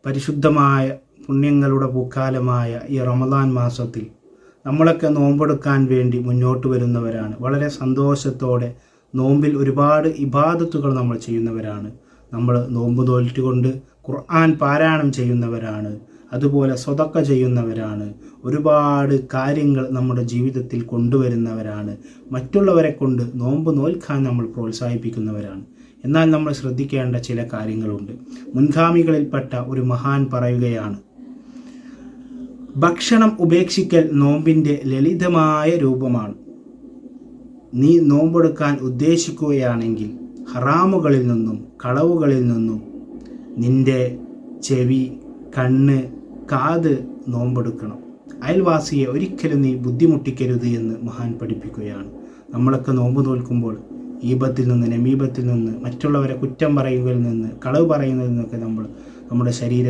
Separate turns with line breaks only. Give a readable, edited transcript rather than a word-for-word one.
പരിശുദ്ധമായ പുണ്യങ്ങളുടെ പൂക്കാലമായ ഈ റമദാൻ മാസത്തിൽ നമ്മളൊക്കെ നോമ്പെടുക്കാൻ വേണ്ടി മുന്നോട്ട് വരുന്നവരാണ്. വളരെ സന്തോഷത്തോടെ നോമ്പിൽ ഒരുപാട് ഇബാദത്തുകൾ നമ്മൾ ചെയ്യുന്നവരാണ്. നമ്മൾ നോമ്പ് നോറ്റുകൊണ്ട് ഖുർആൻ പാരായണം ചെയ്യുന്നവരാണ്. അതുപോലെ സ്വതക്ക ചെയ്യുന്നവരാണ്. ഒരുപാട് കാര്യങ്ങൾ നമ്മുടെ ജീവിതത്തിൽ കൊണ്ടുവരുന്നവരാണ്. മറ്റുള്ളവരെ കൊണ്ട് നോമ്പ് നോൽക്കാൻ നമ്മൾ പ്രോത്സാഹിപ്പിക്കുന്നവരാണ്. എന്നാൽ നമ്മൾ ശ്രദ്ധിക്കേണ്ട ചില കാര്യങ്ങളുണ്ട്. മുൻഗാമികളിൽപ്പെട്ട ഒരു മഹാൻ പറയുകയാണ്, ഭക്ഷണം ഉപേക്ഷിക്കൽ നോമ്പിൻ്റെ ലളിതമായ രൂപമാണ്. നീ നോമ്പെടുക്കാൻ ഉദ്ദേശിക്കുകയാണെങ്കിൽ ഹറാമുകളിൽ നിന്നും കളവുകളിൽ നിന്നും നിന്റെ ചെവി, കണ്ണ്, കാത് നോമ്പെടുക്കണം. അയൽവാസിയെ ഒരിക്കലും നീ ബുദ്ധിമുട്ടിക്കരുത് എന്ന് മഹാൻ പഠിപ്പിക്കുകയാണ്. നമ്മളൊക്കെ നോമ്പ് നോൽക്കുമ്പോൾ ഈബത്തിൽ നിന്ന്, നമീബത്തിൽ നിന്ന്, മറ്റുള്ളവരെ കുറ്റം പറയുന്നതിൽ നിന്ന്, കളവ് പറയുന്നതിൽ നിന്നൊക്കെ നമ്മൾ നമ്മുടെ ശരീരം